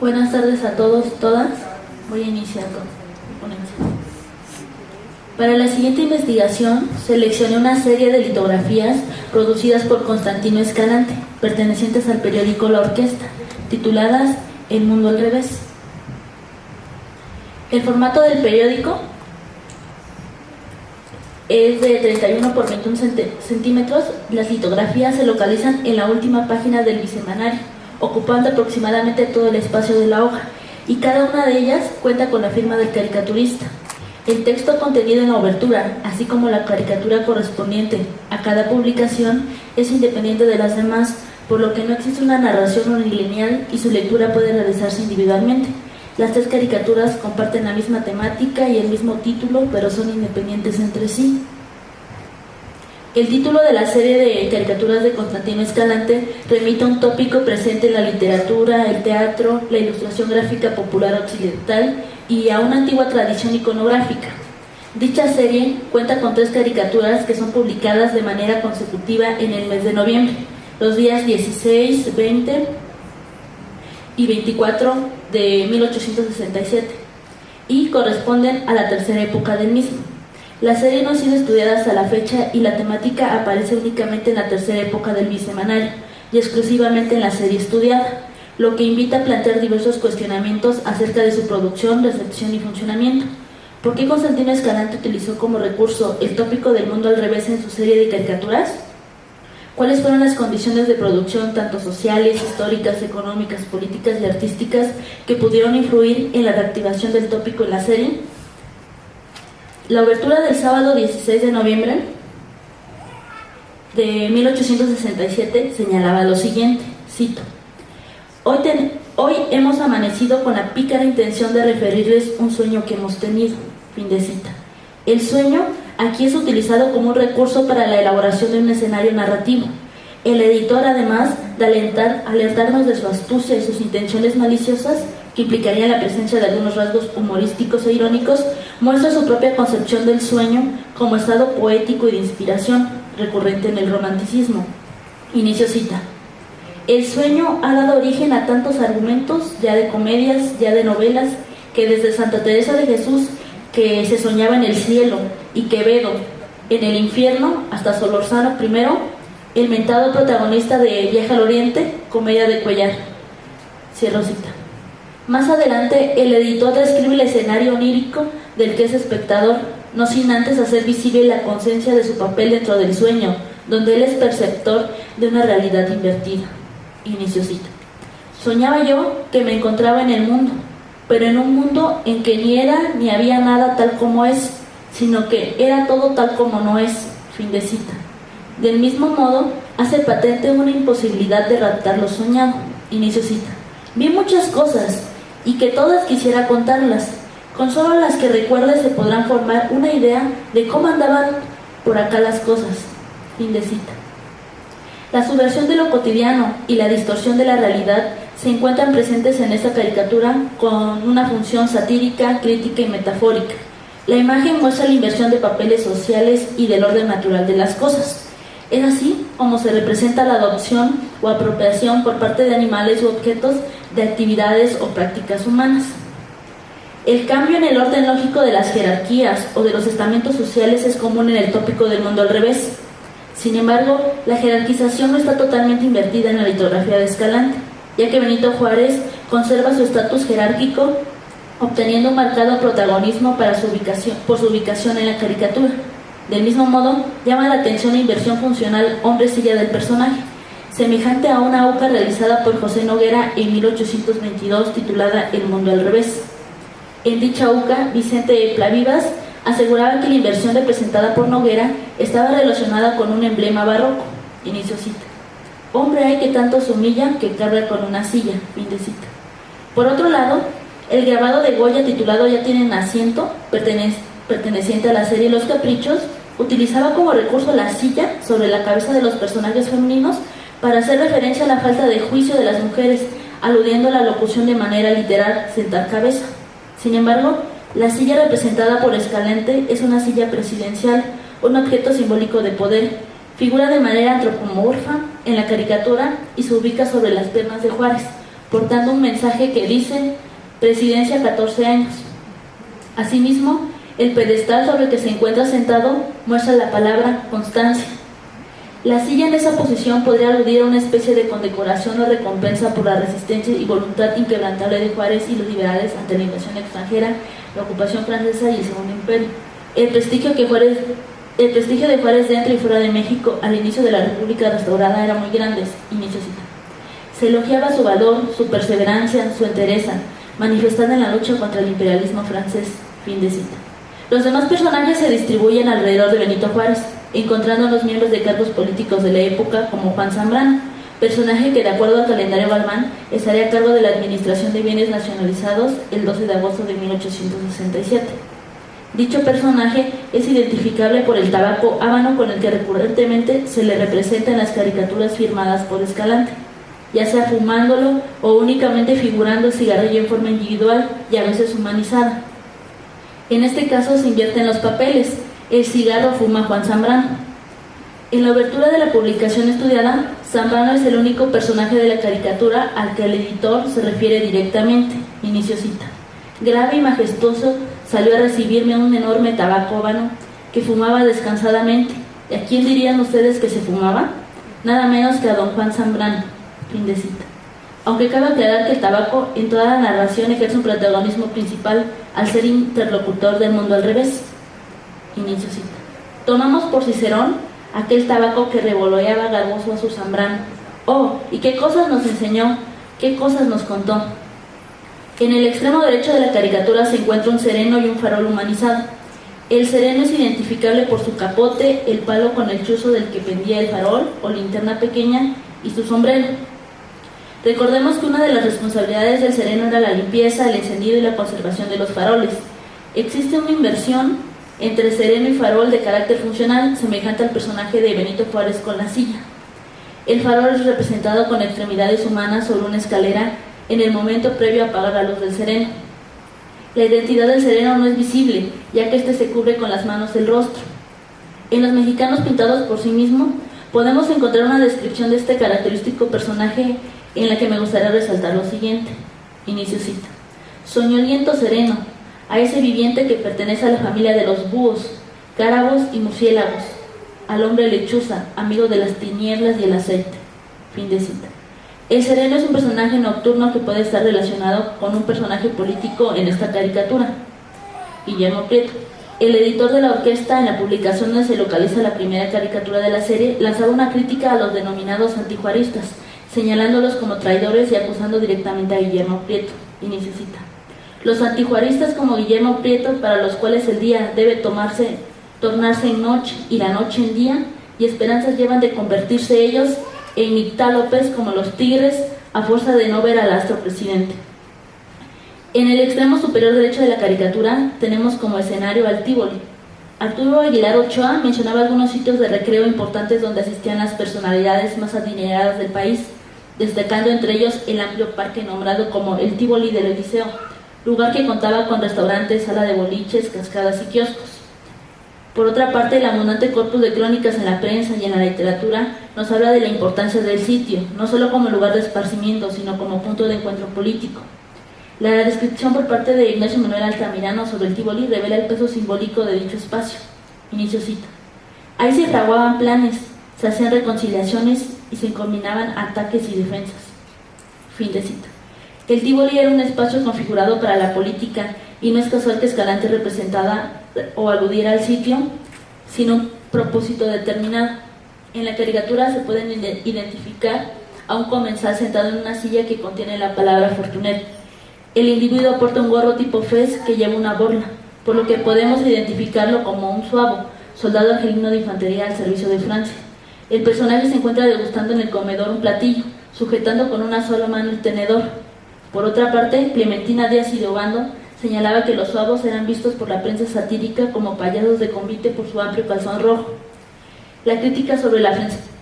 Buenas tardes a todos, todas. Voy a iniciar con ponencia. Para la siguiente investigación, seleccioné una serie de litografías producidas por Constantino Escalante, pertenecientes al periódico La Orquesta, tituladas El Mundo al Revés. El formato del periódico es de 31 por 21 centímetros. Las litografías se localizan en la última página del bisemanario, ocupando aproximadamente todo el espacio de la hoja, y cada una de ellas cuenta con la firma del caricaturista. El texto contenido en la obertura, así como la caricatura correspondiente a cada publicación, es independiente de las demás, por lo que no existe una narración unilineal y su lectura puede realizarse individualmente. Las tres caricaturas comparten la misma temática y el mismo título, pero son independientes entre sí. El título de la serie de caricaturas de Constantino Escalante remite a un tópico presente en la literatura, el teatro, la ilustración gráfica popular occidental y a una antigua tradición iconográfica. Dicha serie cuenta con 3 caricaturas que son publicadas de manera consecutiva en el mes de noviembre, los días 16, 20 y 24 de 1867, y corresponden a la tercera época del mismo. La serie no ha sido estudiada hasta la fecha y la temática aparece únicamente en la tercera época del bisemanario y exclusivamente en la serie estudiada, lo que invita a plantear diversos cuestionamientos acerca de su producción, recepción y funcionamiento. ¿Por qué Constantino Escalante utilizó como recurso el tópico del mundo al revés en su serie de caricaturas? ¿Cuáles fueron las condiciones de producción, tanto sociales, históricas, económicas, políticas y artísticas, que pudieron influir en la reactivación del tópico en la serie? La obertura del sábado 16 de noviembre de 1867 señalaba lo siguiente, cito: Hoy hemos amanecido con la pícara intención de referirles un sueño que hemos tenido. Fin de cita. El sueño aquí es utilizado como un recurso para la elaboración de un escenario narrativo. El editor, además de alertarnos de su astucia y sus intenciones maliciosas, que implicarían la presencia de algunos rasgos humorísticos e irónicos, muestra su propia concepción del sueño como estado poético y de inspiración, recurrente en el romanticismo. Inicio cita. El sueño ha dado origen a tantos argumentos, ya de comedias, ya de novelas, que desde Santa Teresa de Jesús, que se soñaba en el cielo, y Quevedo en el infierno, hasta Solórzano I, el mentado protagonista de Viaje al Oriente, comedia de Cuellar. Cierro cita. Más adelante, el editor describe el escenario onírico del que es espectador, no sin antes hacer visible la conciencia de su papel dentro del sueño, donde él es perceptor de una realidad invertida. Inicio cita. Soñaba yo que me encontraba en el mundo, pero en un mundo en que ni era ni había nada tal como es, sino que era todo tal como no es. Fin de cita. Del mismo modo, hace patente una imposibilidad de raptar lo soñado. Inicio cita. Vi muchas cosas, y que todas quisiera contarlas. Con solo las que recuerde se podrán formar una idea de cómo andaban por acá las cosas. Fin de cita. La subversión de lo cotidiano y la distorsión de la realidad se encuentran presentes en esta caricatura con una función satírica, crítica y metafórica. La imagen muestra la inversión de papeles sociales y del orden natural de las cosas. Es así como se representa la adopción o apropiación por parte de animales u objetos de actividades o prácticas humanas. El cambio en el orden lógico de las jerarquías o de los estamentos sociales es común en el tópico del mundo al revés. Sin embargo, la jerarquización no está totalmente invertida en la litografía de Escalante, ya que Benito Juárez conserva su estatus jerárquico, obteniendo un marcado protagonismo por su ubicación en la caricatura. Del mismo modo, llama la atención la inversión funcional hombre-silla del personaje, semejante a una auca realizada por José Noguera en 1822 titulada El Mundo al Revés. En dicha auca, Vicente Plavivas aseguraba que la inversión representada por Noguera estaba relacionada con un emblema barroco. Inicio cita. Hombre hay que tanto se humilla que carga con una silla. Fin de cita. Por otro lado, el grabado de Goya titulado Ya tienen asiento, perteneciente a la serie Los Caprichos, utilizaba como recurso la silla sobre la cabeza de los personajes femeninos para hacer referencia a la falta de juicio de las mujeres, aludiendo a la locución de manera literal, sentar cabeza. Sin embargo, la silla representada por Escalante es una silla presidencial, un objeto simbólico de poder, figura de manera antropomorfa en la caricatura y se ubica sobre las piernas de Juárez, portando un mensaje que dice: Presidencia 14 años. Asimismo, el pedestal sobre el que se encuentra sentado muestra la palabra constancia. La silla en esa posición podría aludir a una especie de condecoración o recompensa por la resistencia y voluntad inquebrantable de Juárez y los liberales ante la invasión extranjera, la ocupación francesa y el Segundo Imperio. El prestigio de Juárez dentro y fuera de México al inicio de la República restaurada era muy grande. Inicio cita. Se elogiaba su valor, su perseverancia, su entereza, manifestada en la lucha contra el imperialismo francés. Fin de cita. Los demás personajes se distribuyen alrededor de Benito Juárez, encontrando a los miembros de cargos políticos de la época como Juan Zambrano, personaje que de acuerdo al calendario Balmán estaría a cargo de la administración de bienes nacionalizados el 12 de agosto de 1867. Dicho personaje es identificable por el tabaco habano con el que recurrentemente se le representa en las caricaturas firmadas por Escalante, ya sea fumándolo o únicamente figurando el cigarrillo en forma individual y a veces humanizada. En este caso se invierten los papeles. El cigarro fuma Juan Zambrano. En la obertura de la publicación estudiada, Zambrano es el único personaje de la caricatura al que el editor se refiere directamente. Inicio cita. Grave y majestuoso salió a recibirme un enorme tabaco habano que fumaba descansadamente. ¿Y a quién dirían ustedes que se fumaba? Nada menos que a don Juan Zambrano. Fin de cita. Aunque cabe aclarar que el tabaco en toda la narración ejerce un protagonismo principal al ser interlocutor del mundo al revés. Inicio cita. Tomamos por Cicerón aquel tabaco que revoloteaba garboso a su Zambrano. Oh, ¿y qué cosas nos enseñó? ¿Qué cosas nos contó? En el extremo derecho de la caricatura se encuentra un sereno y un farol humanizado. El sereno es identificable por su capote, el palo con el chuzo del que pendía el farol o linterna pequeña y su sombrero. Recordemos que una de las responsabilidades del sereno era la limpieza, el encendido y la conservación de los faroles. Existe una inversión entre sereno y farol de carácter funcional, semejante al personaje de Benito Juárez con la silla. El farol es representado con extremidades humanas sobre una escalera en el momento previo a apagar la luz del sereno. La identidad del sereno no es visible, ya que éste se cubre con las manos del rostro. En los mexicanos pintados por sí mismo, podemos encontrar una descripción de este característico personaje en la que me gustaría resaltar lo siguiente. Inicio cita. Soñoliento sereno, a ese viviente que pertenece a la familia de los búhos, cárabos y murciélagos, al hombre lechuza, amigo de las tinieblas y el aceite. Fin de cita. El sereno es un personaje nocturno que puede estar relacionado con un personaje político en esta caricatura. Guillermo Prieto, el editor de la orquesta, en la publicación donde se localiza la primera caricatura de la serie, lanzaba una crítica a los denominados antijuaristas, señalándolos como traidores y acusando directamente a Guillermo Prieto. Inicio cita. Los antijuaristas como Guillermo Prieto, para los cuales el día debe tornarse en noche y la noche en día, y esperanzas llevan de convertirse ellos en nictálopes como los tigres, a fuerza de no ver al astro presidente. En el extremo superior derecho de la caricatura tenemos como escenario al Tívoli. Arturo Aguilar Ochoa mencionaba algunos sitios de recreo importantes donde asistían las personalidades más adineradas del país, destacando entre ellos el amplio parque nombrado como el Tívoli del Eliseo, lugar que contaba con restaurantes, sala de boliches, cascadas y kioscos. Por otra parte, el abundante corpus de crónicas en la prensa y en la literatura nos habla de la importancia del sitio, no solo como lugar de esparcimiento, sino como punto de encuentro político. La descripción por parte de Ignacio Manuel Altamirano sobre el Tívoli revela el peso simbólico de dicho espacio. Inicio cita. Ahí se fraguaban planes, se hacían reconciliaciones y se combinaban ataques y defensas. Fin de cita. El Tívoli era un espacio configurado para la política y no es casual que Escalante representara o aludiera al sitio sin un propósito determinado. En la caricatura se pueden identificar a un comensal sentado en una silla que contiene la palabra Fortunet. El individuo porta un gorro tipo fez que lleva una borla, por lo que podemos identificarlo como un suavo, soldado argelino de infantería al servicio de Francia. El personaje se encuentra degustando en el comedor un platillo, sujetando con una sola mano el tenedor. Por otra parte, Clementina Díaz y de Obando señalaba que los suavos eran vistos por la prensa satírica como payasos de convite por su amplio calzón rojo. La crítica sobre el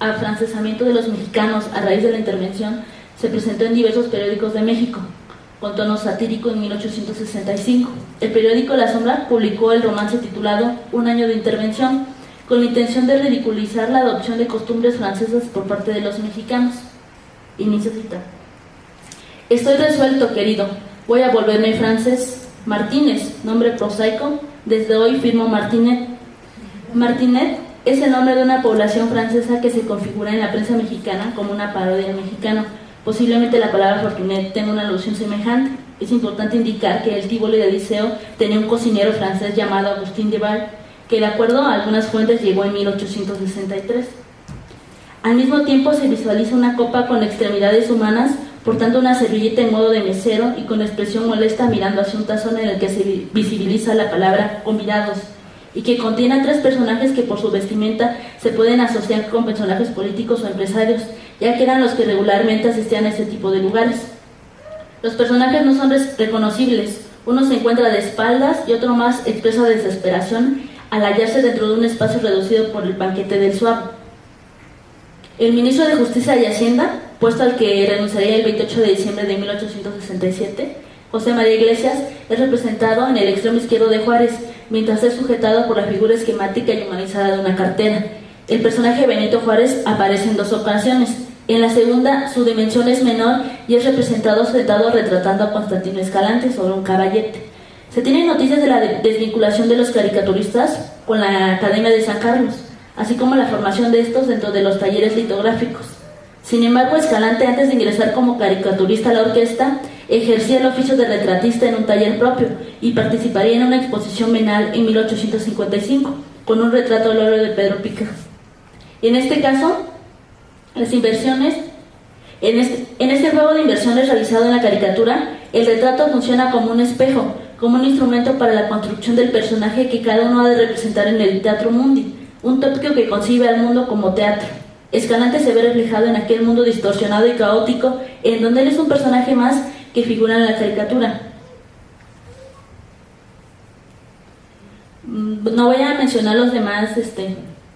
afrancesamiento de los mexicanos a raíz de la intervención se presentó en diversos periódicos de México, con tono satírico en 1865. El periódico La Sombra publicó el romance titulado Un año de intervención, con la intención de ridiculizar la adopción de costumbres francesas por parte de los mexicanos. Inicio cita. Estoy resuelto, querido. Voy a volverme francés. Martínez, nombre prosaico. Desde hoy firmo Martinet. Martinet es el nombre de una población francesa que se configura en la prensa mexicana como una parodia del mexicano. Posiblemente la palabra Fortunet tenga una alusión semejante. Es importante indicar que el Tívoli del Liceo tenía un cocinero francés llamado Agustín de Bar, que de acuerdo a algunas fuentes llegó en 1863. Al mismo tiempo se visualiza una copa con extremidades humanas, portando una servilleta en modo de mesero y con expresión molesta mirando hacia un tazón en el que se visibiliza la palabra convidados, y que contiene a 3 personajes que por su vestimenta se pueden asociar con personajes políticos o empresarios, ya que eran los que regularmente asistían a este tipo de lugares. Los personajes no son reconocibles, uno se encuentra de espaldas y otro más expresa desesperación al hallarse dentro de un espacio reducido por el banquete del suave. El ministro de Justicia y Hacienda, puesto al que renunciaría el 28 de diciembre de 1867, José María Iglesias, es representado en el extremo izquierdo de Juárez, mientras es sujetado por la figura esquemática y humanizada de una cartera. El personaje Benito Juárez aparece en 2 ocasiones. En la segunda, su dimensión es menor y es representado sentado retratando a Constantino Escalante sobre un caballete. Se tienen noticias de la desvinculación de los caricaturistas con la Academia de San Carlos, así como la formación de estos dentro de los talleres litográficos. Sin embargo, Escalante, antes de ingresar como caricaturista a la orquesta, ejercía el oficio de retratista en un taller propio y participaría en una exposición bienal en 1855 con un retrato al óleo de Pedro Pica. En este caso, las inversiones, en este juego de inversiones realizado en la caricatura, el retrato funciona como un espejo, como un instrumento para la construcción del personaje que cada uno ha de representar en el Teatro Mundi, un tópico que concibe al mundo como teatro. Escalante se ve reflejado en aquel mundo distorsionado y caótico, en donde él es un personaje más que figura en la caricatura. No voy a mencionar los demás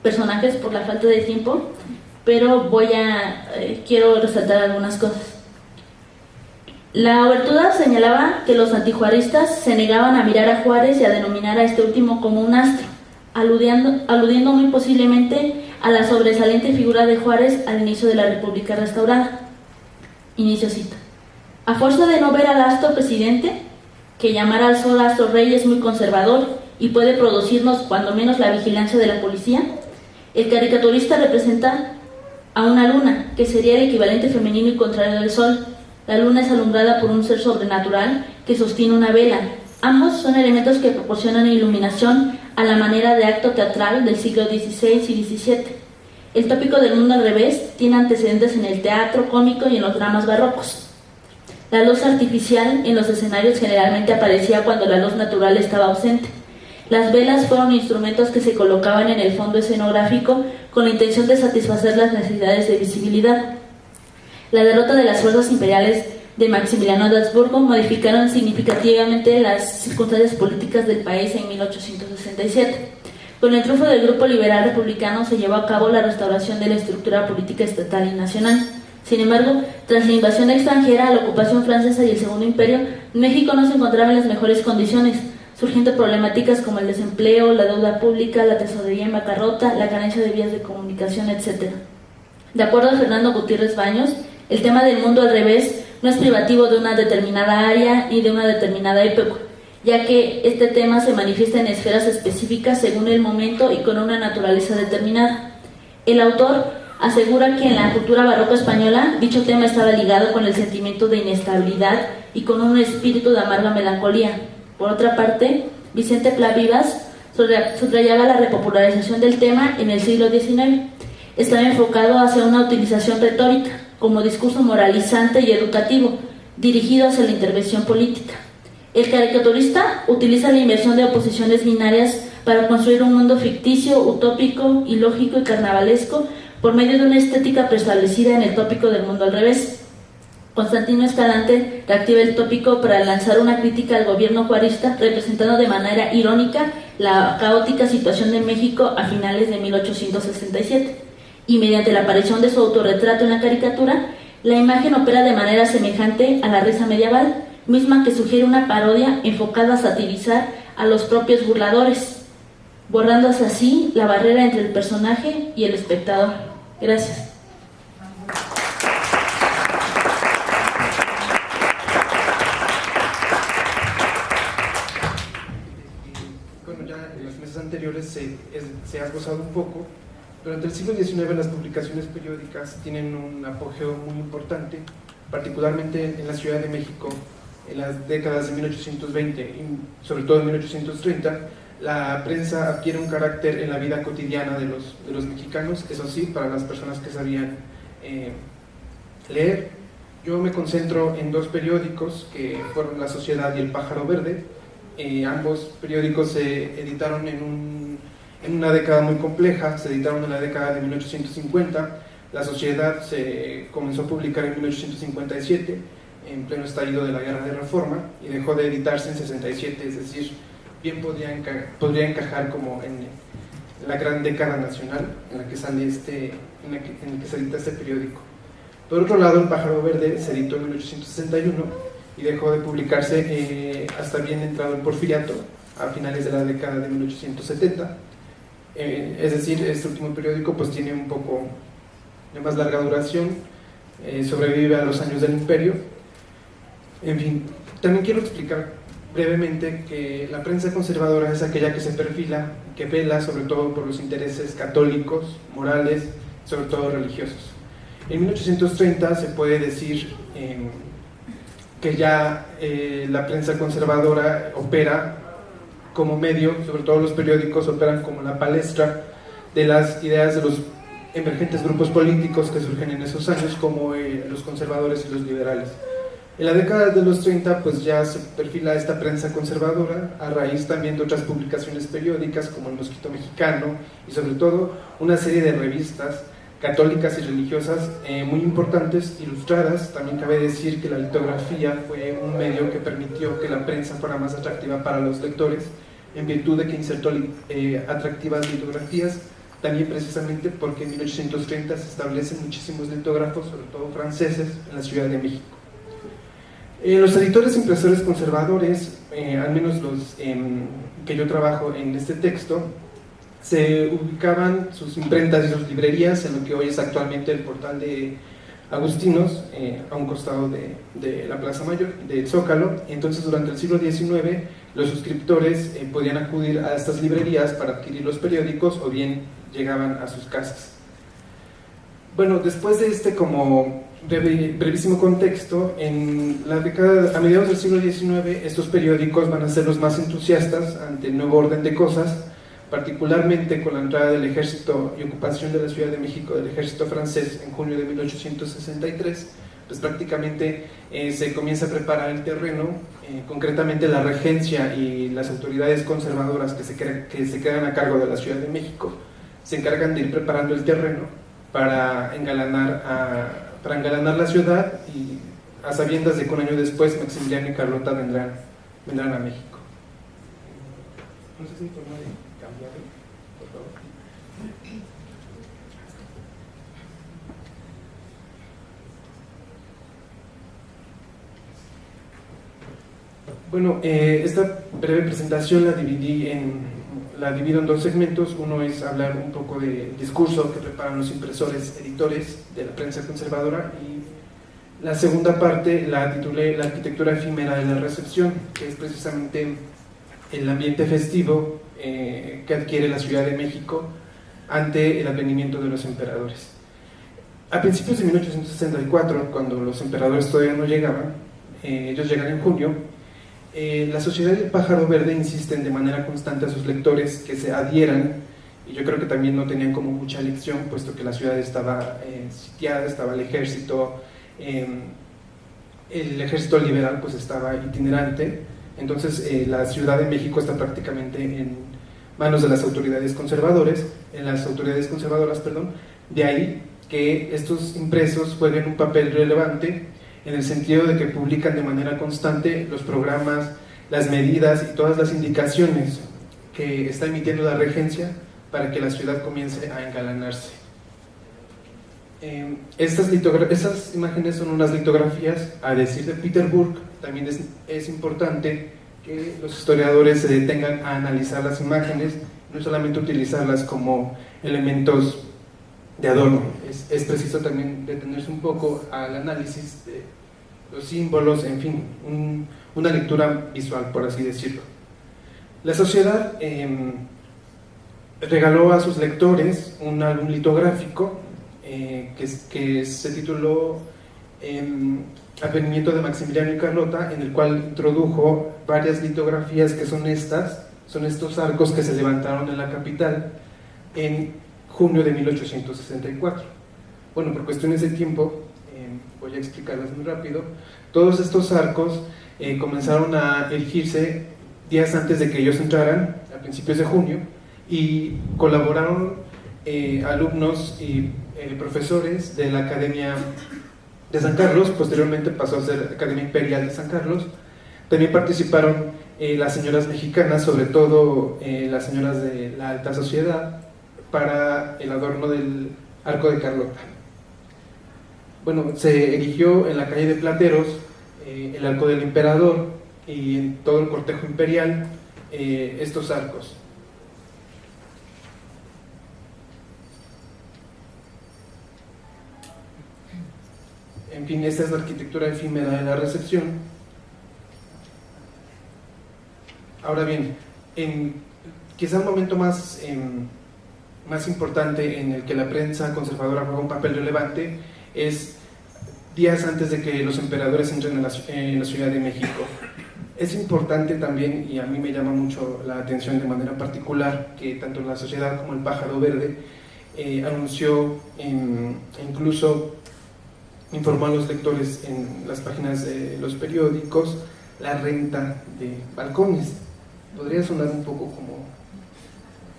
personajes por la falta de tiempo, pero quiero resaltar algunas cosas. La obertura señalaba que los antijuaristas se negaban a mirar a Juárez y a denominar a este último como un astro, aludiendo muy posiblemente a la sobresaliente figura de Juárez al inicio de la República restaurada. Inicio cita. A fuerza de no ver al astro presidente, que llamar al sol astro rey es muy conservador y puede producirnos cuando menos la vigilancia de la policía, el caricaturista representa a una luna, que sería el equivalente femenino y contrario del sol. La luna es alumbrada por un ser sobrenatural que sostiene una vela. Ambos son elementos que proporcionan iluminación a la manera de acto teatral del siglo XVI y XVII. El tópico del mundo al revés tiene antecedentes en el teatro cómico y en los dramas barrocos. La luz artificial en los escenarios generalmente aparecía cuando la luz natural estaba ausente. Las velas fueron instrumentos que se colocaban en el fondo escenográfico con la intención de satisfacer las necesidades de visibilidad. La derrota de las fuerzas imperiales de Maximiliano de Habsburgo modificaron significativamente las circunstancias políticas del país en 1867. Con el triunfo del grupo liberal republicano se llevó a cabo la restauración de la estructura política estatal y nacional. Sin embargo, tras la invasión extranjera, la ocupación francesa y el Segundo Imperio, México no se encontraba en las mejores condiciones, surgiendo problemáticas como el desempleo, la deuda pública, la tesorería en bancarrota, la carencia de vías de comunicación, etc. De acuerdo a Fernando Gutiérrez Baños, el tema del mundo al revés no es privativo de una determinada área ni de una determinada época, ya que este tema se manifiesta en esferas específicas según el momento y con una naturaleza determinada. El autor asegura que en la cultura barroca española dicho tema estaba ligado con el sentimiento de inestabilidad y con un espíritu de amarga melancolía. Por otra parte, Vicente Pla Vivas subrayaba la repopularización del tema en el siglo XIX. Estaba enfocado hacia una utilización retórica, como discurso moralizante y educativo, dirigido hacia la intervención política. El caricaturista utiliza la inversión de oposiciones binarias para construir un mundo ficticio, utópico, ilógico y carnavalesco por medio de una estética preestablecida en el tópico del mundo al revés. Constantino Escalante reactiva el tópico para lanzar una crítica al gobierno juarista, representando de manera irónica la caótica situación de México a finales de 1867. Y mediante la aparición de su autorretrato en la caricatura, la imagen opera de manera semejante a la risa medieval, misma que sugiere una parodia enfocada a satirizar a los propios burladores, borrándose así la barrera entre el personaje y el espectador. Gracias. se ha esbozado un poco. Durante el siglo XIX las publicaciones periódicas tienen un apogeo muy importante, particularmente en la Ciudad de México. En las décadas de 1820 y sobre todo en 1830, la prensa adquiere un carácter en la vida cotidiana de los mexicanos, eso sí, para las personas que sabían leer. Yo me concentro en dos periódicos que fueron La Sociedad y El Pájaro Verde. Ambos periódicos se editaron en una década muy compleja, se editaron en la década de 1850. La Sociedad se comenzó a publicar en 1857, en pleno estallido de la Guerra de Reforma, y dejó de editarse en 67, es decir, bien podría encajar como en la gran década nacional en la que sale en el que se edita este periódico. Por otro lado, El Pájaro Verde se editó en 1861 y dejó de publicarse hasta bien entrado el Porfiriato, a finales de la década de 1870. Es decir, este último periódico pues tiene un poco de más larga duración, sobrevive a los años del Imperio. En fin, también quiero explicar brevemente que la prensa conservadora es aquella que se perfila, que vela sobre todo por los intereses católicos, morales, sobre todo religiosos. En 1830 se puede decir que ya la prensa conservadora opera como medio, sobre todo los periódicos operan como la palestra de las ideas de los emergentes grupos políticos que surgen en esos años, como los conservadores y los liberales. En la década de los 30 pues ya se perfila esta prensa conservadora a raíz también de otras publicaciones periódicas como El Mosquito Mexicano y sobre todo una serie de revistas católicas y religiosas muy importantes, ilustradas. También cabe decir que la litografía fue un medio que permitió que la prensa fuera más atractiva para los lectores, en virtud de que insertó atractivas litografías, también precisamente porque en 1830 se establecen muchísimos litógrafos, sobre todo franceses, en la Ciudad de México. Los editores impresores conservadores, al menos los que yo trabajo en este texto, se ubicaban sus imprentas y sus librerías en lo que hoy es actualmente el portal de Agustinos, a un costado de la Plaza Mayor, de Zócalo. Entonces, durante el siglo XIX, los suscriptores podían acudir a estas librerías para adquirir los periódicos o bien llegaban a sus casas. Bueno, después de este como brevísimo contexto, a mediados del siglo XIX estos periódicos van a ser los más entusiastas ante el nuevo orden de cosas, particularmente con la entrada del ejército y ocupación de la Ciudad de México del ejército francés en junio de 1863. Pues prácticamente se comienza a preparar el terreno, concretamente la regencia y las autoridades conservadoras que se quedan a cargo de la Ciudad de México se encargan de ir preparando el terreno para engalanar la ciudad, y a sabiendas de que un año después Maximiliano y Carlota vendrán a México. No sé si hay forma de cambiarlo, por favor. Bueno, esta breve presentación la divido en dos segmentos. Uno es hablar un poco del discurso que preparan los impresores editores de la prensa conservadora, y la segunda parte la titulé La arquitectura efímera de la recepción, que es precisamente el ambiente festivo que adquiere la Ciudad de México ante el advenimiento de los emperadores. A principios de 1864, cuando los emperadores todavía no llegaban, ellos llegan en junio. La Sociedad y El Pájaro Verde insisten de manera constante a sus lectores que se adhieran, y yo creo que también no tenían como mucha elección, puesto que la ciudad estaba sitiada, estaba el ejército liberal pues estaba itinerante. Entonces la Ciudad de México está prácticamente en manos de las autoridades conservadoras, de ahí que estos impresos jueguen un papel relevante en el sentido de que publican de manera constante los programas, las medidas y todas las indicaciones que está emitiendo la regencia para que la ciudad comience a engalanarse. Estas imágenes son unas litografías, a decir de Peter Burke. También es importante que los historiadores se detengan a analizar las imágenes, no solamente utilizarlas como elementos de adorno. Es preciso también detenerse un poco al análisis de los símbolos, en fin, una lectura visual, por así decirlo. La sociedad regaló a sus lectores un álbum litográfico que se tituló Advenimiento de Maximiliano y Carlota, en el cual introdujo varias litografías que son estos arcos que se levantaron en la capital en junio de 1864. Bueno, por cuestiones de tiempo, voy a explicarlas muy rápido. Todos estos arcos comenzaron a erigirse días antes de que ellos entraran, a principios de junio, y colaboraron alumnos y profesores de la Academia de San Carlos. Posteriormente pasó a ser Academia Imperial de San Carlos. También participaron las señoras mexicanas, sobre todo las señoras de la alta sociedad, para el adorno del arco de Carlota. Bueno, se erigió en la calle de Plateros el arco del emperador y en todo el cortejo imperial estos arcos. En fin, esta es la arquitectura efímera de la recepción. Ahora bien, quizá el momento más importante en el que la prensa conservadora juega un papel relevante es días antes de que los emperadores entren en la Ciudad de México. Es importante también, y a mí me llama mucho la atención de manera particular, que tanto la Sociedad como el Pájaro Verde anunció, incluso informó a los lectores en las páginas de los periódicos, la renta de balcones. Podría sonar un poco como,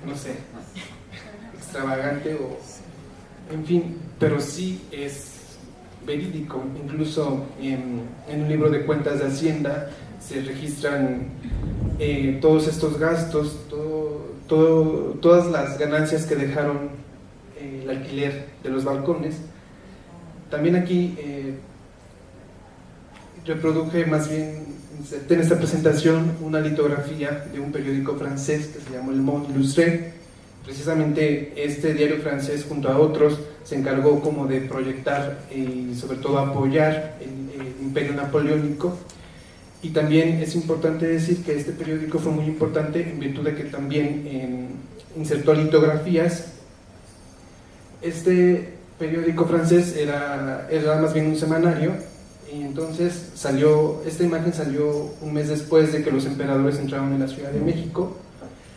no sé, extravagante o, en fin, pero sí es verídico. Incluso en un libro de cuentas de Hacienda se registran todos estos gastos, todas las ganancias que dejaron el alquiler de los balcones. También aquí reproduje, más bien en esta presentación, una litografía de un periódico francés que se llamó Le Monde Illustré. Precisamente este diario francés, junto a otros, se encargó como de proyectar y sobre todo apoyar el imperio napoleónico. Y también es importante decir que este periódico fue muy importante en virtud de que también insertó litografías. Este periódico francés era más bien un semanario, y entonces esta imagen salió un mes después de que los emperadores entraron en la Ciudad de México.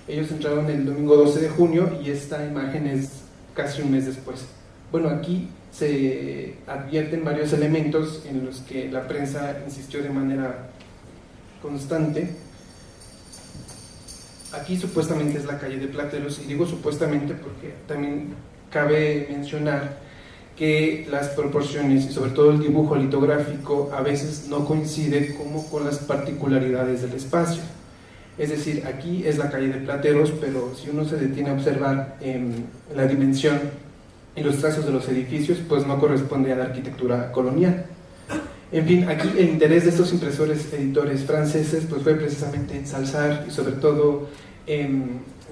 Ellos entraron el domingo 12 de junio y esta imagen es casi un mes después. Bueno, aquí se advierten varios elementos en los que la prensa insistió de manera constante. Aquí supuestamente es la calle de Plateros, y digo supuestamente porque también cabe mencionar que las proporciones y sobre todo el dibujo litográfico a veces no coincide como con las particularidades del espacio. Es decir, aquí es la calle de Plateros, pero si uno se detiene a observar la dimensión y los trazos de los edificios, pues no corresponde a la arquitectura colonial. En fin, aquí el interés de estos impresores editores franceses pues fue precisamente ensalzar y sobre todo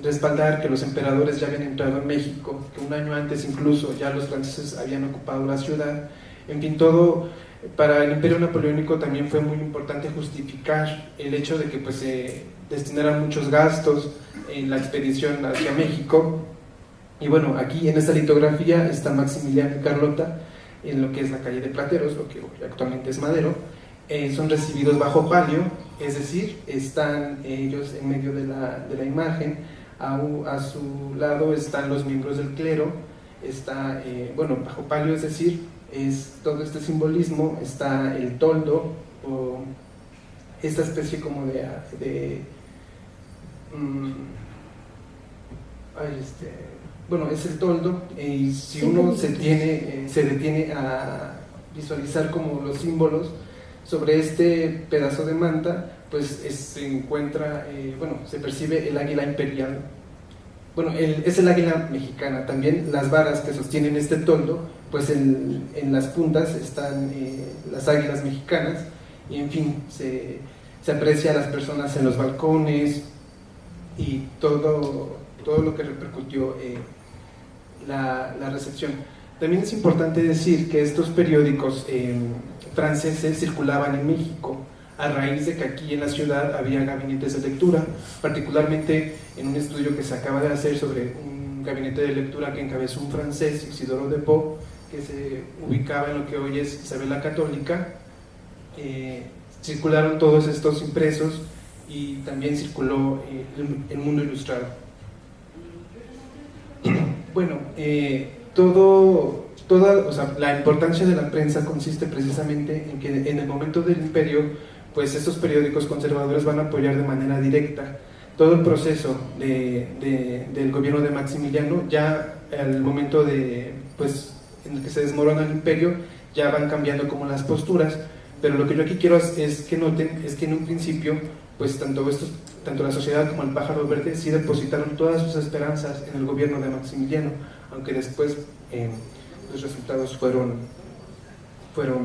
respaldar que los emperadores ya habían entrado en México, que un año antes incluso ya los franceses habían ocupado la ciudad. En fin, todo para el imperio napoleónico también fue muy importante justificar el hecho de que pues se destinaran muchos gastos en la expedición hacia México. Y bueno, aquí en esta litografía está Maximiliano y Carlota en lo que es la calle de Plateros, lo que actualmente es Madero. Son recibidos bajo palio, es decir, están ellos en medio de la imagen. A su lado están los miembros del clero, está, bajo palio, es decir, es todo este simbolismo. Está el toldo, o esta especie como es el toldo, y si uno se detiene a visualizar como los símbolos sobre este pedazo de manta, pues se encuentra, se percibe el águila imperial. Es el águila mexicana. También las varas que sostienen este toldo, pues en las puntas están las águilas mexicanas, y en fin, se aprecia a las personas en los balcones y todo lo que repercutió la recepción. También es importante decir que estos periódicos franceses circulaban en México a raíz de que aquí en la ciudad había gabinetes de lectura, particularmente en un estudio que se acaba de hacer sobre un gabinete de lectura que encabezó un francés, Isidoro de Pau, que se ubicaba en lo que hoy es Isabel la Católica. Circularon todos estos impresos y también circuló el Mundo Ilustrado. Bueno, la importancia de la prensa consiste precisamente en que en el momento del imperio, pues estos periódicos conservadores van a apoyar de manera directa todo el proceso del gobierno de Maximiliano. Ya al momento pues, en el que se desmorona el imperio, ya van cambiando como las posturas, pero lo que yo aquí quiero es que noten es que en un principio, pues tanto la sociedad como el Pájaro Verde sí depositaron todas sus esperanzas en el gobierno de Maximiliano, aunque después los resultados fueron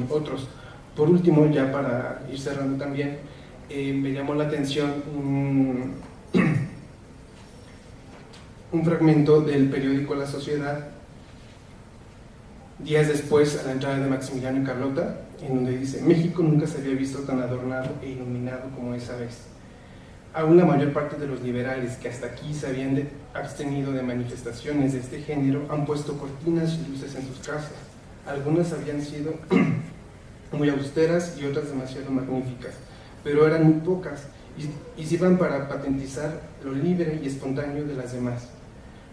otros. Por último, ya para ir cerrando también, me llamó la atención un fragmento del periódico La Sociedad, días después a la entrada de Maximiliano y Carlota, en donde dice: México nunca se había visto tan adornado e iluminado como esa vez. Aún la mayor parte de los liberales que hasta aquí se habían abstenido de manifestaciones de este género han puesto cortinas y luces en sus casas. Algunas habían sido muy austeras y otras demasiado magníficas, pero eran muy pocas y sirvan para patentizar lo libre y espontáneo de las demás.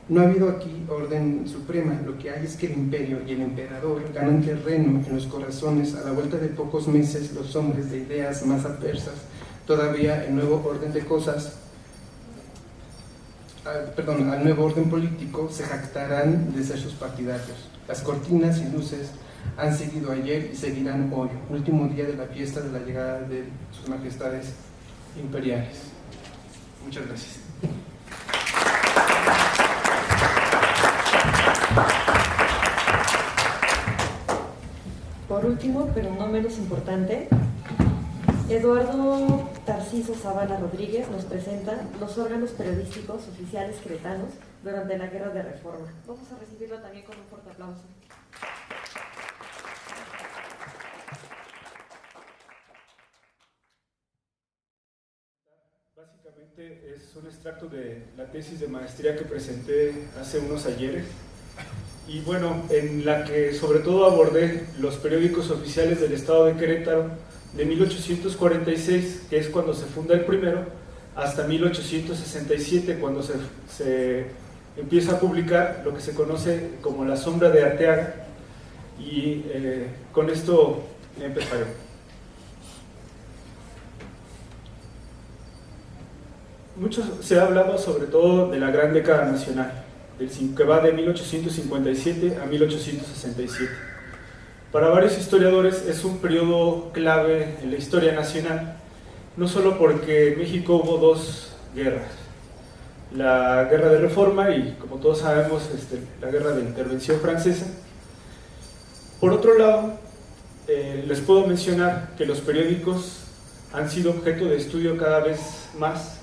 No ha habido aquí orden suprema, lo que hay es que el imperio y el emperador ganan terreno en los corazones. A la vuelta de pocos meses, los hombres de ideas más adversas, todavía el nuevo orden de cosas, al nuevo orden político, se jactarán de ser sus partidarios. Las cortinas y luces han seguido ayer y seguirán hoy, último día de la fiesta de la llegada de sus majestades imperiales. Muchas gracias. Por último, pero no menos importante, Eduardo Tarciso Zavala Rodríguez nos presenta los órganos periodísticos oficiales queretanos durante la Guerra de Reforma. Vamos a recibirlo también con un fuerte aplauso. Básicamente es un extracto de la tesis de maestría que presenté hace unos ayeres, y bueno, en la que sobre todo abordé los periódicos oficiales del estado de Querétaro de 1846, que es cuando se funda el primero, hasta 1867, cuando se empieza a publicar lo que se conoce como La Sombra de Arteaga, y con esto empezaré. Mucho se ha hablado sobre todo de la gran década nacional, que va de 1857 a 1867. Para varios historiadores es un periodo clave en la historia nacional, no solo porque en México hubo dos guerras, la Guerra de Reforma y, como todos sabemos, la Guerra de Intervención Francesa. Por otro lado, les puedo mencionar que los periódicos han sido objeto de estudio cada vez más.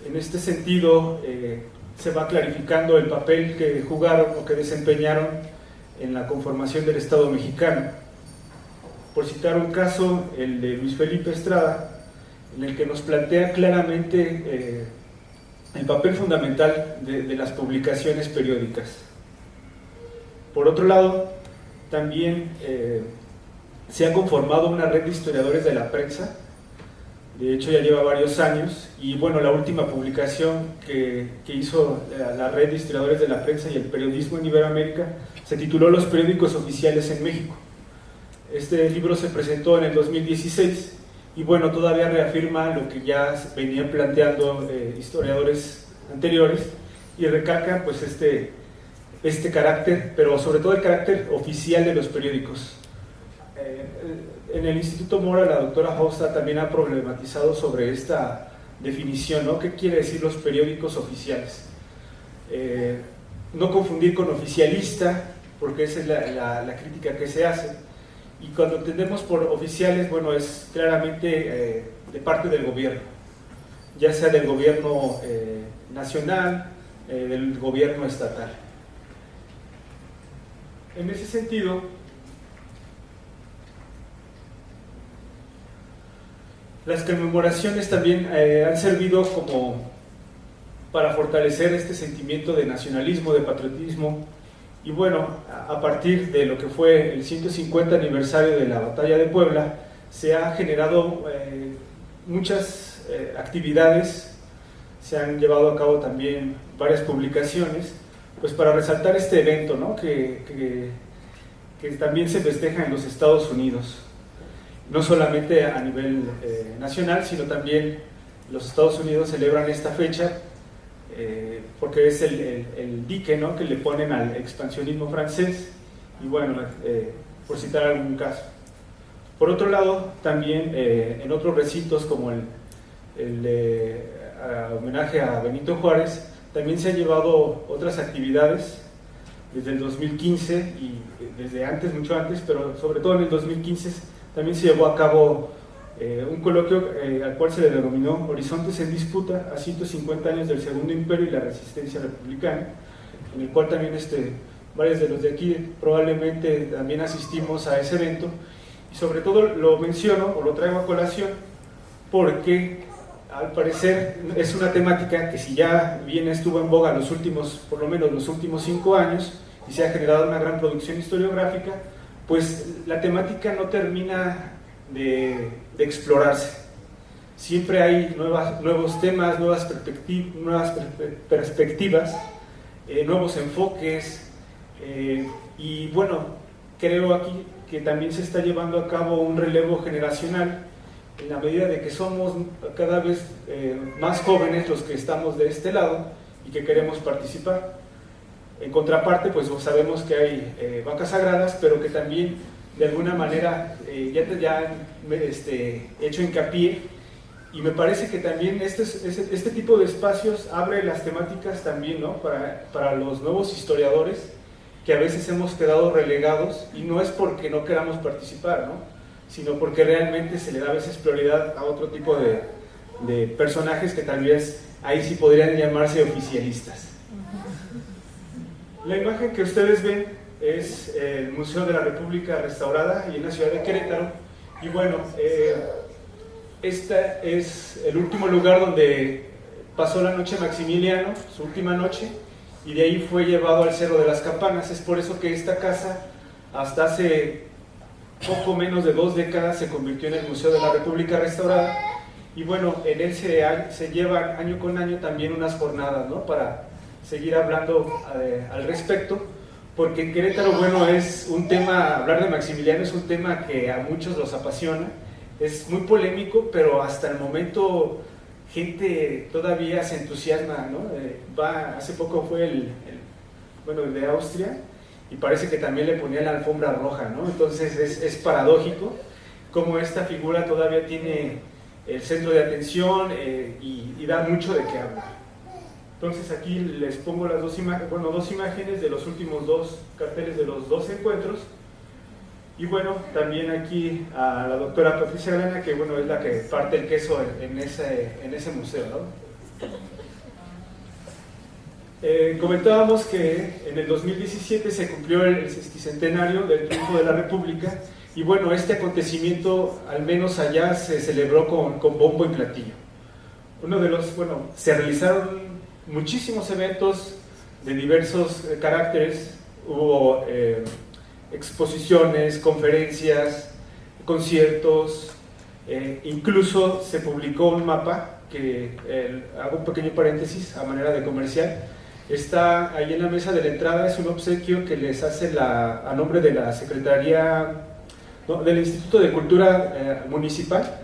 En este sentido, se va clarificando el papel que jugaron o que desempeñaron en la conformación del Estado mexicano. Por citar un caso, el de Luis Felipe Estrada, en el que nos plantea claramente el papel fundamental de las publicaciones periódicas. Por otro lado, también se ha conformado una red de historiadores de la prensa. De hecho, ya lleva varios años, y bueno, la última publicación que hizo la red de historiadores de la prensa y el periodismo en Iberoamérica se tituló Los periódicos oficiales en México. Este libro se presentó en el 2016 y bueno, todavía reafirma lo que ya venían planteando historiadores anteriores, y recalca pues este carácter, pero sobre todo el carácter oficial de los periódicos. En el Instituto Mora, la doctora Hausta también ha problematizado sobre esta definición, ¿no? ¿Qué quiere decir los periódicos oficiales? No confundir con oficialista, porque esa es la crítica que se hace. Y cuando entendemos por oficiales, bueno, es claramente de parte del gobierno, ya sea del gobierno nacional, del gobierno estatal. En ese sentido, Las conmemoraciones también han servido como para fortalecer este sentimiento de nacionalismo, de patriotismo, y bueno, a partir de lo que fue el 150 aniversario de la Batalla de Puebla, se ha generado muchas actividades, se han llevado a cabo también varias publicaciones, pues para resaltar este evento, ¿no? que también se festeja en los Estados Unidos, no solamente a nivel nacional, sino también los Estados Unidos celebran esta fecha porque es el dique, ¿no? que le ponen al expansionismo francés, y bueno, por citar algún caso. Por otro lado, también en otros recintos como el de homenaje a Benito Juárez, también se han llevado otras actividades desde el 2015 y desde antes, mucho antes, pero sobre todo en el 2015 también se llevó a cabo un coloquio al cual se le denominó Horizontes en Disputa a 150 años del Segundo Imperio y la Resistencia Republicana, en el cual también varios de los de aquí probablemente también asistimos a ese evento, y sobre todo lo menciono o lo traigo a colación porque al parecer es una temática que, si ya bien estuvo en boga por lo menos los últimos 5 años, y se ha generado una gran producción historiográfica, pues la temática no termina de explorarse. Siempre hay nuevos temas, nuevas perspectivas, nuevos enfoques, y bueno, creo aquí que también se está llevando a cabo un relevo generacional, en la medida de que somos cada vez más jóvenes los que estamos de este lado y que queremos participar. En contraparte, pues sabemos que hay vacas sagradas, pero que también de alguna manera ya han hecho hincapié, y me parece que también este tipo de espacios abre las temáticas también, ¿no? para los nuevos historiadores, que a veces hemos quedado relegados, y no es porque no queramos participar, ¿no? sino porque realmente se le da a veces prioridad a otro tipo de personajes que tal vez ahí sí podrían llamarse oficialistas. La imagen que ustedes ven es el Museo de la República restaurada y en la ciudad de Querétaro, y bueno, esta es el último lugar donde pasó la noche Maximiliano, su última noche, y de ahí fue llevado al Cerro de las Campanas. Es por eso que esta casa hasta hace poco menos de 2 décadas se convirtió en el Museo de la República restaurada, y bueno, en él se llevan año con año también unas jornadas, ¿no? para seguir hablando al respecto, porque en Querétaro, bueno, es un tema, hablar de Maximiliano es un tema que a muchos los apasiona, es muy polémico, pero hasta el momento gente todavía se entusiasma, ¿no? Hace poco fue el de Austria, y parece que también le ponía la alfombra roja, ¿no? Entonces es paradójico cómo esta figura todavía tiene el centro de atención y da mucho de qué hablar. Entonces aquí les pongo las dos imágenes de los últimos 2 carteles de los 2 encuentros, y bueno, también aquí a la doctora Patricia Galena, que bueno, es la que parte el queso en ese museo, ¿no? Comentábamos que en el 2017 se cumplió el sesquicentenario del triunfo de la República, y bueno, este acontecimiento al menos allá se celebró con bombo y platillo. Se realizaron muchísimos eventos de diversos caracteres, hubo exposiciones, conferencias, conciertos, incluso se publicó un mapa que, hago un pequeño paréntesis a manera de comercial, está ahí en la mesa de la entrada, es un obsequio que les hace a nombre de la Secretaría, del Instituto de Cultura Municipal.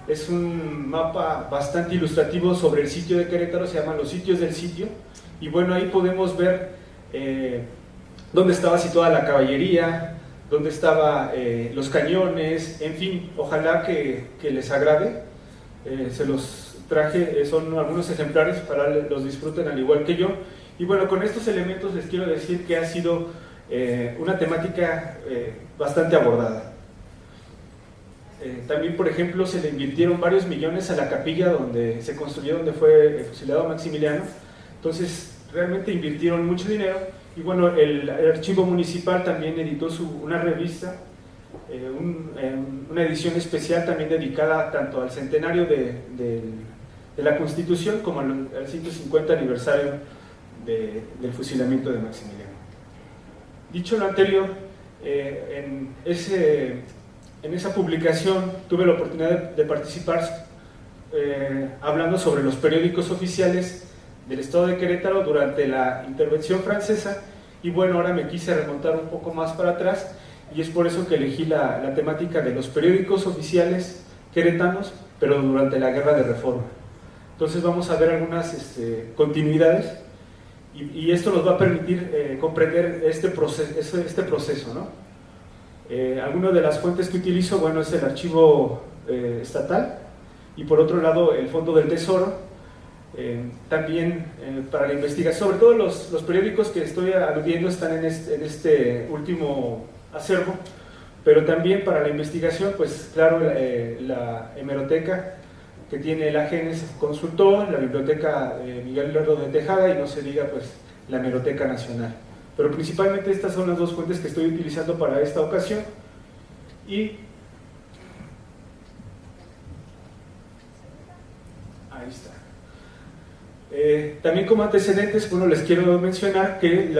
Es un mapa bastante ilustrativo sobre el sitio de Querétaro, se llaman los sitios del sitio, y bueno, ahí podemos ver dónde estaba situada la caballería, dónde estaban los cañones, en fin, ojalá que les agrade. Se los traje, son algunos ejemplares para los disfruten al igual que yo, y bueno, con estos elementos les quiero decir que ha sido una temática bastante abordada. También, por ejemplo, se le invirtieron varios millones a la capilla donde se construyó, donde fue fusilado Maximiliano. Entonces realmente invirtieron mucho dinero, y bueno, el archivo municipal también editó una revista una edición especial también dedicada tanto al centenario de la Constitución como al 150 aniversario del fusilamiento de Maximiliano. Dicho lo anterior, en esa publicación tuve la oportunidad de participar hablando sobre los periódicos oficiales del estado de Querétaro durante la intervención francesa, y bueno, ahora me quise remontar un poco más para atrás, y es por eso que elegí la temática de los periódicos oficiales queretanos, pero durante la Guerra de Reforma. Entonces vamos a ver algunas continuidades, y esto nos va a permitir comprender este proceso, ¿no? Algunas de las fuentes que utilizo, bueno, es el archivo estatal, y por otro lado el Fondo del Tesoro. También para la investigación, sobre todo los periódicos que estoy aludiendo están en este último acervo, pero también para la investigación, pues claro, la hemeroteca que tiene la Genes Consultor, la biblioteca Miguel Lerdo de Tejada, y no se diga pues la Hemeroteca Nacional. Pero principalmente estas son las dos fuentes que estoy utilizando para esta ocasión. Y ahí está. También como antecedentes, bueno, les quiero mencionar que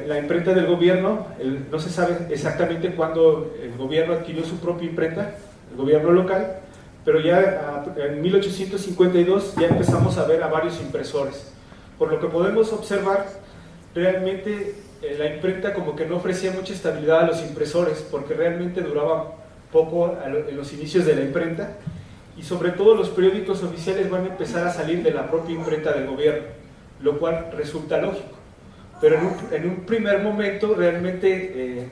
la imprenta del gobierno, no se sabe exactamente cuándo el gobierno adquirió su propia imprenta, el gobierno local, pero ya en 1852 ya empezamos a ver a varios impresores. Por lo que podemos observar, realmente la imprenta como que no ofrecía mucha estabilidad a los impresores, porque realmente duraba poco en los inicios de la imprenta, y sobre todo los periódicos oficiales van a empezar a salir de la propia imprenta del gobierno, lo cual resulta lógico. Pero en un primer momento realmente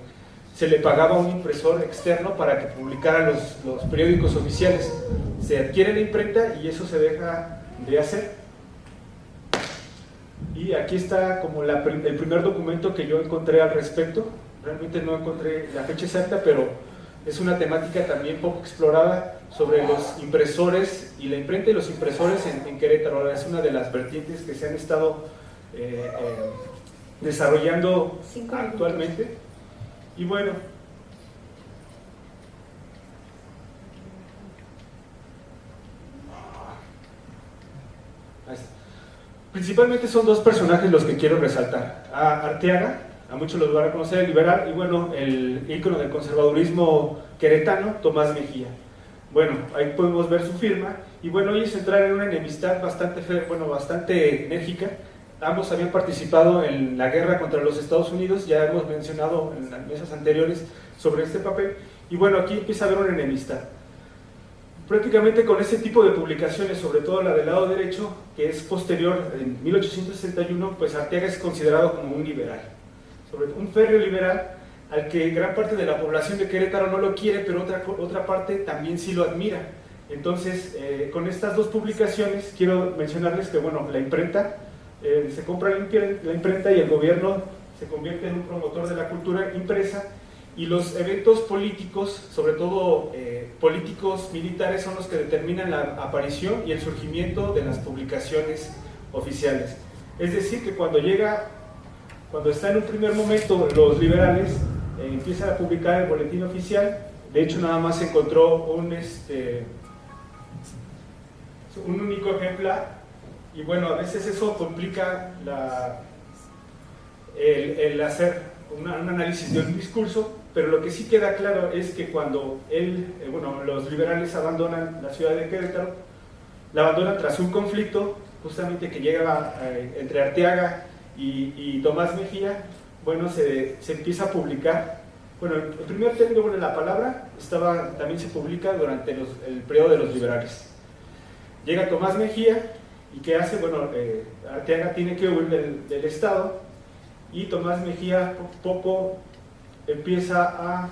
se le pagaba a un impresor externo para que publicara los periódicos oficiales. Se adquiere la imprenta y eso se deja de hacer. Y aquí está como el primer documento que yo encontré al respecto. Realmente no encontré la fecha exacta, pero es una temática también poco explorada sobre los impresores y la imprenta y los impresores en Querétaro. Es una de las vertientes que se han estado desarrollando actualmente. Y bueno, principalmente son dos personajes los que quiero resaltar. A Arteaga, a muchos los van a conocer, el liberal, y bueno, el ícono del conservadurismo queretano, Tomás Mejía. Bueno, ahí podemos ver su firma, y bueno, ellos entraron en una enemistad bastante enérgica. Ambos habían participado en la guerra contra los Estados Unidos, ya hemos mencionado en las mesas anteriores sobre este papel, y bueno, aquí empieza a haber una enemistad. Prácticamente con este tipo de publicaciones, sobre todo la del lado derecho, que es posterior, en 1861, pues Arteaga es considerado como un liberal, un férreo liberal, al que gran parte de la población de Querétaro no lo quiere, pero otra parte también sí lo admira. Entonces, con estas dos publicaciones, quiero mencionarles que, bueno, la imprenta, se compra la imprenta y el gobierno se convierte en un promotor de la cultura impresa, y los eventos políticos, sobre todo políticos militares, son los que determinan la aparición y el surgimiento de las publicaciones oficiales. Es decir, que cuando está en un primer momento los liberales, empiezan a publicar el boletín oficial. De hecho, nada más se encontró un único ejemplar, y bueno, a veces eso complica el hacer un análisis de un discurso, pero lo que sí queda claro es que cuando los liberales abandonan la ciudad de Querétaro, la abandonan tras un conflicto justamente que llega entre Arteaga y Tomás Mejía. Bueno, se empieza a publicar. Bueno, el primer término de la palabra también se publica durante el periodo de los liberales. Llega Tomás Mejía, y ¿qué hace? Bueno, Arteaga tiene que huir del estado, y Tomás Mejía poco empieza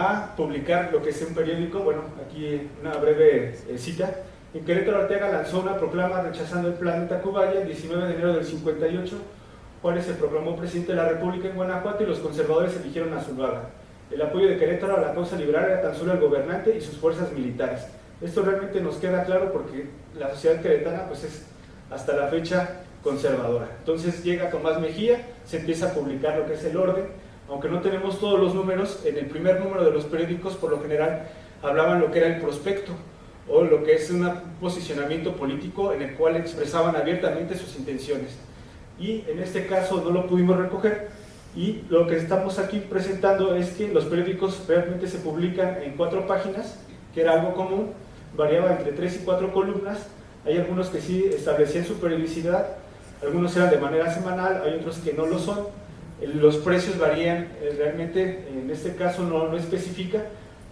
a publicar lo que es un periódico. Bueno, aquí una breve cita. En Querétaro, Arteaga lanzó una proclama rechazando el plan de Tacubaya el 19 de enero del 58. Juárez se proclamó presidente de la República en Guanajuato, y los conservadores eligieron a Zuluaga. El apoyo de Querétaro a la causa liberal era tan solo el gobernante y sus fuerzas militares. Esto realmente nos queda claro porque la sociedad queretana pues es hasta la fecha conservadora. Entonces llega Tomás Mejía, se empieza a publicar lo que es El Orden, aunque no tenemos todos los números. En el primer número de los periódicos, por lo general, hablaban lo que era el prospecto, o lo que es un posicionamiento político en el cual expresaban abiertamente sus intenciones. Y en este caso no lo pudimos recoger, y lo que estamos aquí presentando es que los periódicos realmente se publican en 4 páginas, que era algo común, variaba entre 3 y 4 columnas. Hay algunos que sí establecían su periodicidad, algunos eran de manera semanal, hay otros que no lo son. Los precios varían, realmente en este caso no especifica,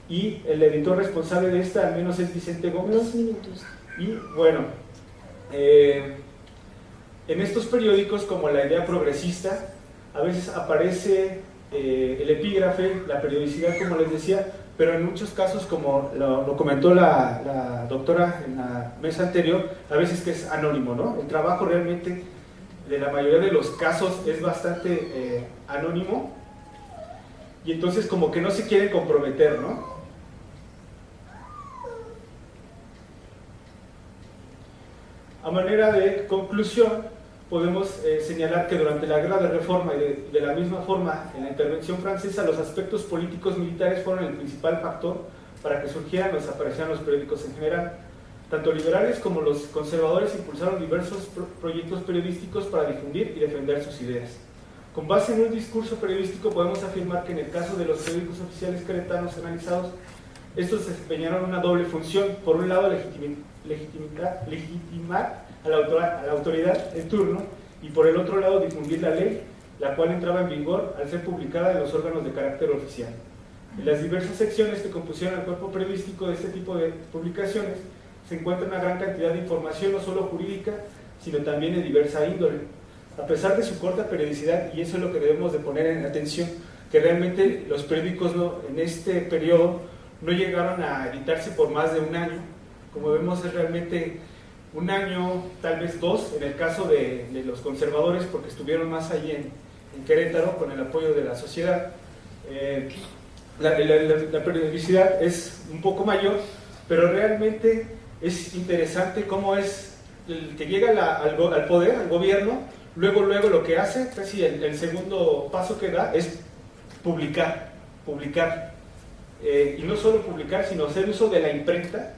y el editor responsable de esta al menos es Vicente Gómez. 2 minutos. Y bueno, en estos periódicos, como La Idea Progresista, a veces aparece el epígrafe, la periodicidad, como les decía, pero en muchos casos, como lo comentó la doctora en la mesa anterior, a veces que es anónimo, ¿no? El trabajo realmente, de la mayoría de los casos, es bastante anónimo, y entonces como que no se quieren comprometer, ¿no? A manera de conclusión, podemos señalar que durante la Guerra de Reforma y de la misma forma en la intervención francesa, los aspectos políticos militares fueron el principal factor para que surgieran o desaparecieran los periódicos en general. Tanto liberales como los conservadores impulsaron diversos proyectos periodísticos para difundir y defender sus ideas. Con base en un discurso periodístico podemos afirmar que en el caso de los periódicos oficiales queretanos analizados, estos desempeñaron una doble función. Por un lado, legitimar a la autoridad en turno, y por el otro lado difundir la ley, la cual entraba en vigor al ser publicada en los órganos de carácter oficial. En las diversas secciones que compusieron el cuerpo periodístico de este tipo de publicaciones se encuentra una gran cantidad de información, no solo jurídica, sino también de diversa índole. A pesar de su corta periodicidad, y eso es lo que debemos de poner en atención, que realmente los periódicos en este periodo no llegaron a editarse por más de un año. Como vemos, es realmente un año, tal vez 2, en el caso de los conservadores, porque estuvieron más allí en Querétaro con el apoyo de la sociedad. La periodicidad es un poco mayor, pero realmente es interesante cómo es el que llega al poder, al gobierno, luego lo que hace, casi el segundo paso que da es publicar. Y no solo publicar, sino hacer uso de la imprenta,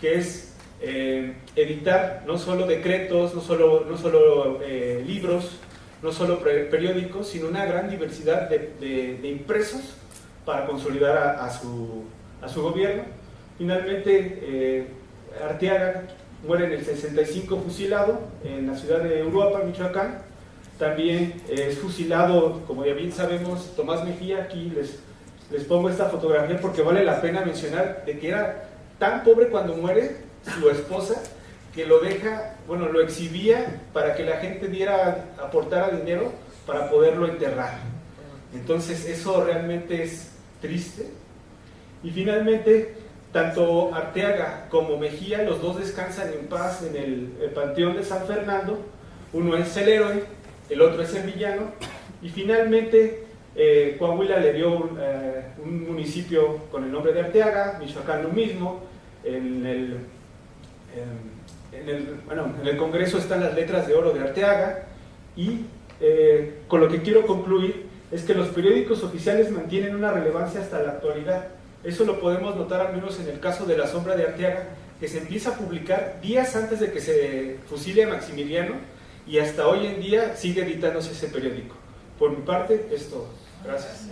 que es editar no solo decretos, no solo libros, no solo periódicos, sino una gran diversidad de impresos para consolidar a su gobierno. Finalmente, Arteaga muere en el 65 fusilado en la ciudad de Uruapan, Michoacán. También es fusilado, como ya bien sabemos, Tomás Mejía. Aquí les pongo esta fotografía porque vale la pena mencionar de que era tan pobre cuando muere su esposa, que lo exhibía para que la gente aportara dinero para poderlo enterrar. Entonces eso realmente es triste. Y finalmente, tanto Arteaga como Mejía, los dos descansan en paz en el Panteón de San Fernando. Uno es el héroe, el otro es el villano. Y finalmente Coahuila le dio un municipio con el nombre de Arteaga, Michoacán lo mismo. En el Congreso están las letras de oro de Arteaga. Y con lo que quiero concluir es que los periódicos oficiales mantienen una relevancia hasta la actualidad. Eso lo podemos notar al menos en el caso de La Sombra de Arteaga, que se empieza a publicar días antes de que se fusile a Maximiliano, y hasta hoy en día sigue editándose ese periódico. Por mi parte, es todo. Gracias.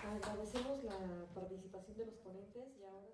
Agradecemos la participación de los ponentes y ahora